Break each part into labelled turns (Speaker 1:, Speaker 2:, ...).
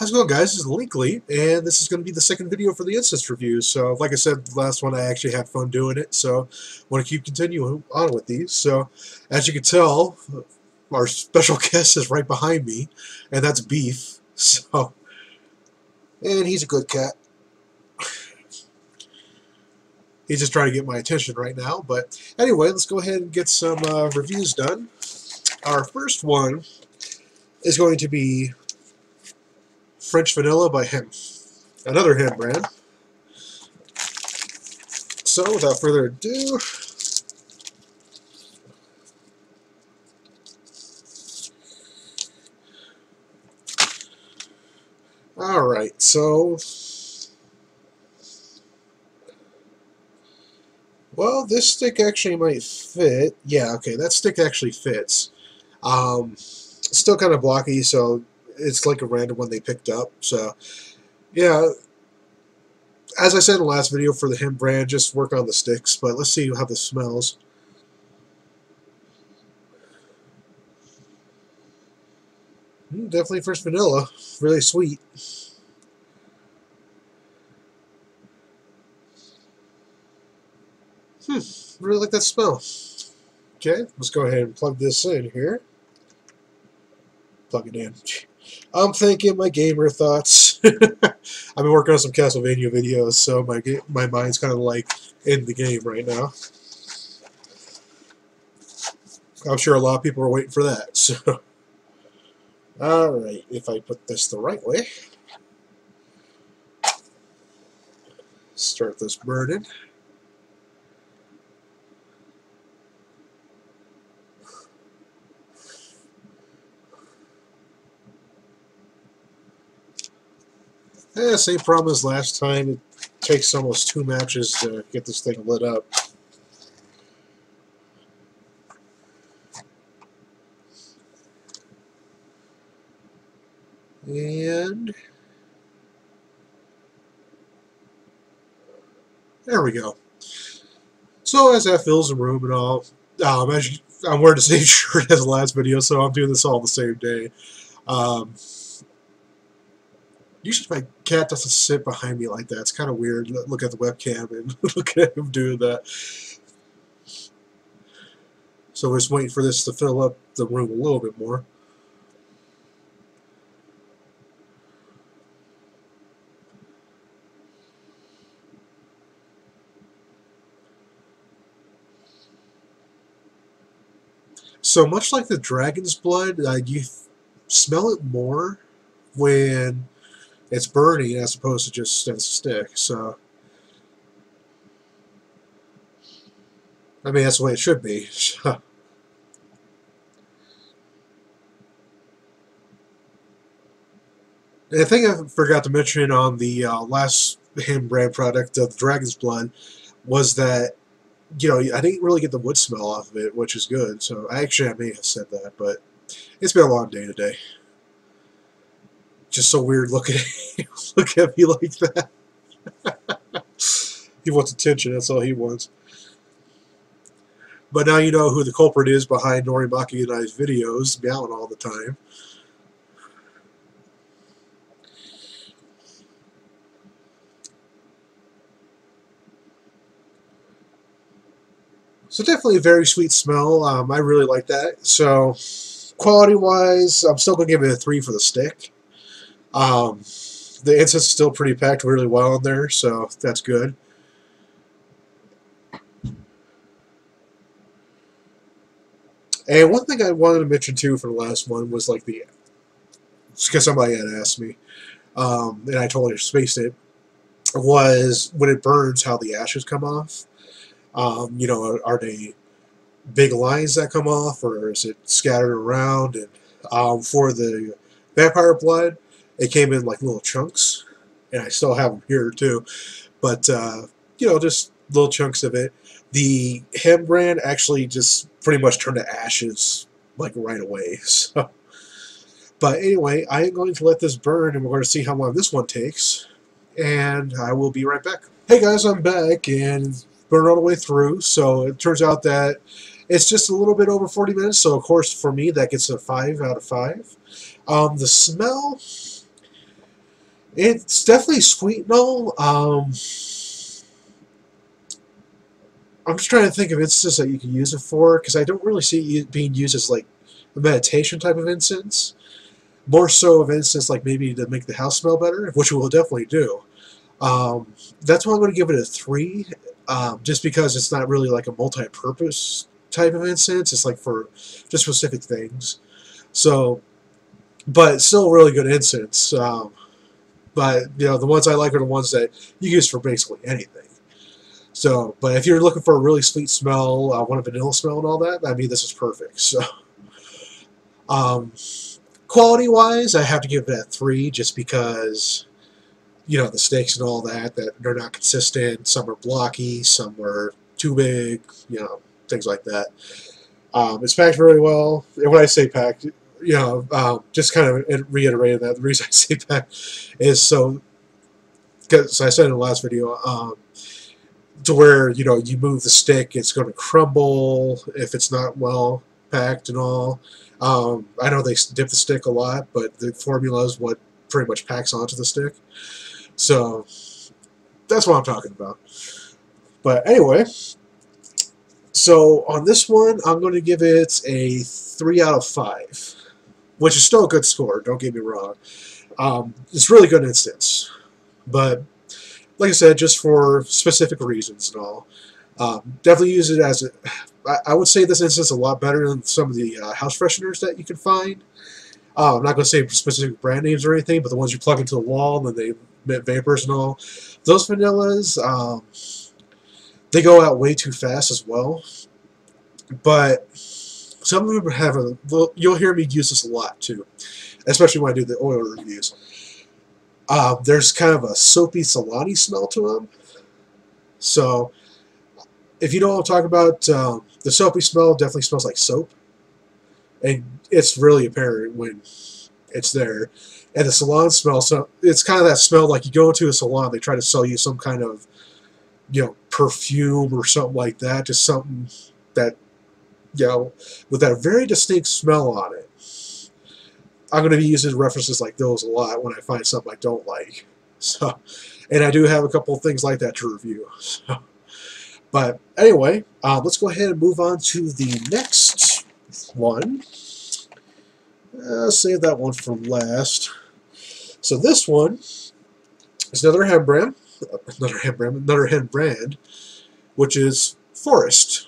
Speaker 1: How's it going, guys? This is Linkkleet, and this is going to be the second video for the Incense review. So, like I said, the last one I actually had fun doing it, so I want to keep continuing on with these. So, as you can tell, our special guest is right behind me, and that's Beef. So, and he's a good cat. He's just trying to get my attention right now. But anyway, let's go ahead and get some reviews done. Our first one is going to be French Vanilla by Him, another Him brand. So, without further ado, alright, so, well, this stick actually might fit. Yeah, okay, that stick actually fits. It's still kind of blocky, so it's like a random one they picked up. So, yeah, as I said in the last video for the Him brand, just work on the sticks, but let's see how this smells. Definitely French Vanilla. Really sweet. Really like that smell. Okay, let's go ahead and plug this in here. Plug it in. I'm thinking my gamer thoughts. I've been working on some Castlevania videos, so my mind's kind of like in the game right now. I'm sure a lot of people are waiting for that. So, all right, if I put this the right way, start this burning. Yeah, same problem as last time. It takes almost 2 matches to get this thing lit up. And there we go. So as that fills the room and all, I'm wearing the same shirt as the last video, so I'm doing this all the same day. Usually my cat doesn't sit behind me like that. It's kind of weird. Look at the webcam and look at him doing that. So we're just waiting for this to fill up the room a little bit more. So much like the dragon's blood, you smell it more when it's burning as opposed to just a stick. So, I mean, that's the way it should be. And the thing I forgot to mention on the last Him brand product, the Dragon's Blood, was that, you know, I didn't really get the wood smell off of it, which is good. So, I may have said that, but it's been a long day today. Just so weird looking look at me like that. He wants attention, that's all he wants. But now you know who the culprit is behind Norimaki and I's videos, meowing all the time. So definitely a very sweet smell. I really like that. So quality-wise, I'm still going to give it a 3 for the stick. The incense is still pretty packed really well in there, so that's good. And one thing I wanted to mention too for the last one was like because somebody had asked me, and I totally spaced it, was when it burns how the ashes come off. You know, are they big lines that come off, or is it scattered around? And for the vampire blood, it came in like little chunks, and I still have them here too. But you know, just little chunks of it. The Him brand actually just pretty much turned to ashes like right away. So, but anyway, I am going to let this burn, and we're going to see how long this one takes. And I will be right back. Hey guys, I'm back, and burned all the way through. So it turns out that it's just a little bit over 40 minutes. So of course, for me, that gets a 5 out of 5. The smell, It's definitely sweet and all. I'm just trying to think of instances that you can use it for, because I don't really see it being used as like a meditation type of incense. More so of incense like maybe to make the house smell better, which it will definitely do. Um, that's why I'm going to give it a 3, just because it's not really like a multi-purpose type of incense. It's like for just specific things. So, but it's still a really good incense. But you know, the ones I like are the ones that you use for basically anything. So, but if you're looking for a really sweet smell, want a vanilla smell and all that, I mean, this is perfect. So, um, quality-wise, I have to give it a 3, just because you know the stakes and all that they're not consistent. Some are blocky, some are too big, you know, things like that. It's packed very well. And when I say packed, you know, just kind of reiterating that the reason I say packed is so, because I said in the last video, to where you know you move the stick, it's going to crumble if it's not well packed and all. I know they dip the stick a lot, but the formula is what pretty much packs onto the stick. So that's what I'm talking about. But anyway, so on this one, I'm going to give it a 3 out of 5, which is still a good score. Don't get me wrong. It's really good instance, but like I said, just for specific reasons and all. Definitely use it as a. I would say this instance is a lot better than some of the house fresheners that you can find. I'm not going to say specific brand names or anything, but the ones you plug into the wall and then they emit vapors and all. Those vanillas, they go out way too fast as well. But some of them have a. You'll hear me use this a lot too, especially when I do the oil reviews. There's kind of a soapy salami smell to them. So if you know what I'm talking about, the soapy smell definitely smells like soap, and it's really apparent when it's there. And the salon smell, so it's kind of that smell like you go into a salon, they try to sell you some kind of, you know, perfume or something like that, just something that, you know, with that very distinct smell on it. I'm going to be using references like those a lot when I find something I don't like. So, and I do have a couple of things like that to review. So, but anyway, let's go ahead and move on to the next one. Save that one for last. So this one is another hen brand, which is Forest.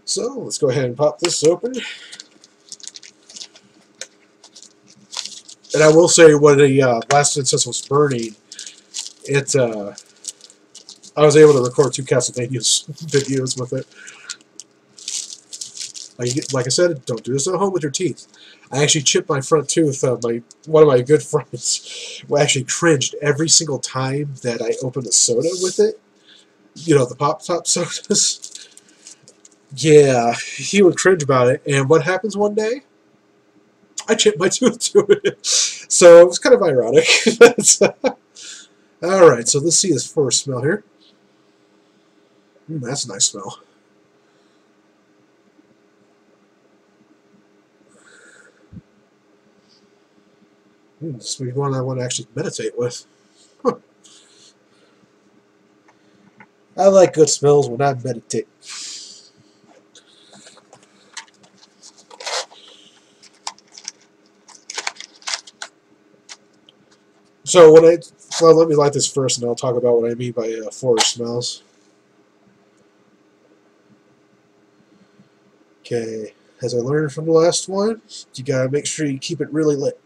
Speaker 1: So let's go ahead and pop this open. And I will say, when the last instance was burning, I was able to record 2 Castlevania videos with it. Like I said, don't do this at home with your teeth. I actually chipped my front tooth. One of my good friends actually cringed every single time that I opened a soda with it. You know, the pop-top sodas. Yeah, he would cringe about it. And what happens one day? I chipped my tooth to it. So it was kind of ironic. Alright, so let's see this first smell here. That's a nice smell. This would be one I want to actually meditate with. Huh. I like good smells when I meditate. So let me light this first, and I'll talk about what I mean by forest smells. Okay, as I learned from the last one, you gotta make sure you keep it really lit.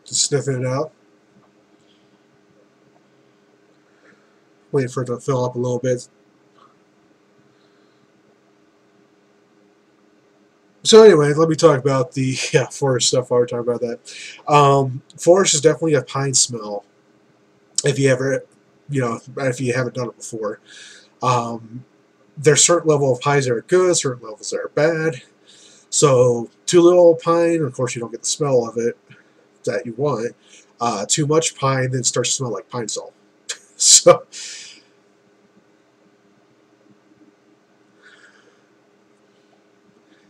Speaker 1: Just sniffing it out. Waiting for it to fill up a little bit. So anyway, let me talk about the forest stuff while we're talking about that. Forest is definitely a pine smell. If you ever, you know, if you haven't done it before. there's certain level of pines that are good, certain levels that are bad. So too little pine, of course, you don't get the smell of it that you want. Too much pine, then starts to smell like pine sol. So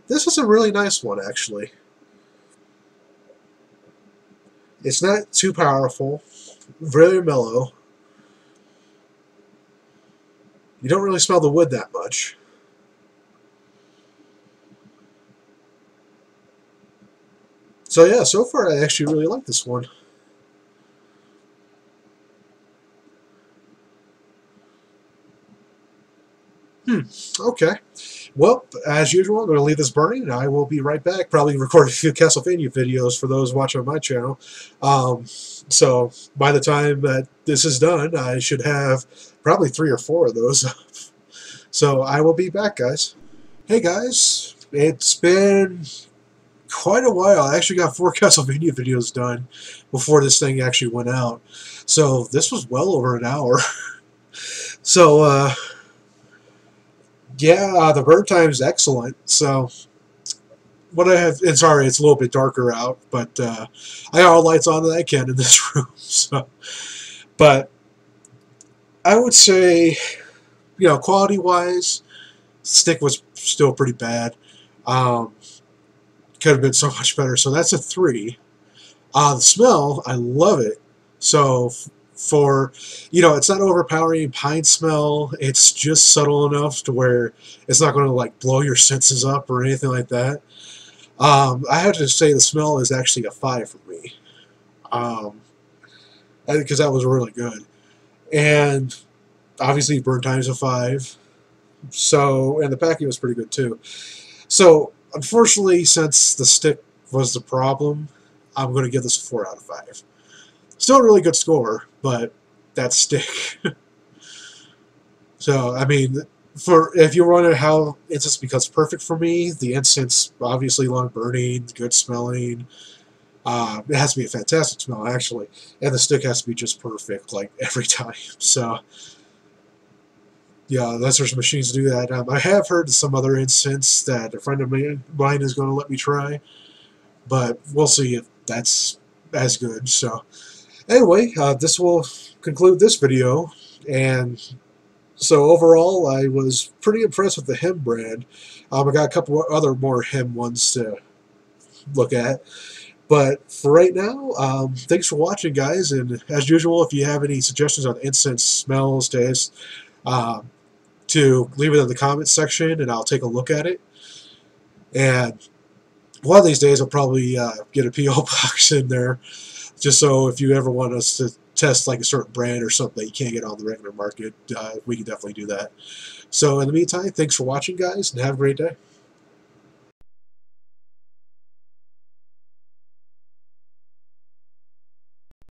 Speaker 1: this is a really nice one, actually. It's not too powerful, very mellow. You don't really smell the wood that much. So yeah, so far I actually really like this one. Okay. Well, as usual, I'm going to leave this burning, and I will be right back. Probably record a few Castlevania videos for those watching on my channel. So by the time that this is done, I should have probably 3 or 4 of those. So I will be back, guys. Hey, guys. It's been quite a while. I actually got 4 Castlevania videos done before this thing actually went out. So this was well over an hour. So, yeah, the burn time is excellent. So, what I have, and sorry, it's a little bit darker out, but I got all the lights on that I can in this room. So, but I would say, quality-wise, stick was still pretty bad. Could have been so much better. So that's a 3. The smell, I love it. So for, it's not overpowering pine smell. It's just subtle enough to where it's not going to like blow your senses up or anything like that. I have to say the smell is actually a 5 for me. Because that was really good. And obviously burn time is a 5. So, and the packing was pretty good too. So, unfortunately, since the stick was the problem, I'm going to give this a 4 out of 5. Still a really good score, but that stick. So, I mean, if you're wondering how Incense becomes perfect for me, the Incense, obviously long burning, good smelling. It has to be a fantastic smell, actually. And the stick has to be just perfect, like, every time. So, yeah, unless there's machines to do that. I have heard some other Incense that a friend of mine is going to let me try. But we'll see if that's as good. So, anyway, this will conclude this video. And so overall, I was pretty impressed with the Hem brand. I got a couple other more Hem ones to look at. But for right now, thanks for watching, guys. And as usual, if you have any suggestions on incense smells, tastes, to leave it in the comments section, and I'll take a look at it. And one of these days, I'll probably get a P.O. box in there, just so if you ever want us to test like a certain brand or something that you can't get on the regular market, we can definitely do that. So in the meantime, thanks for watching, guys, and have a great day.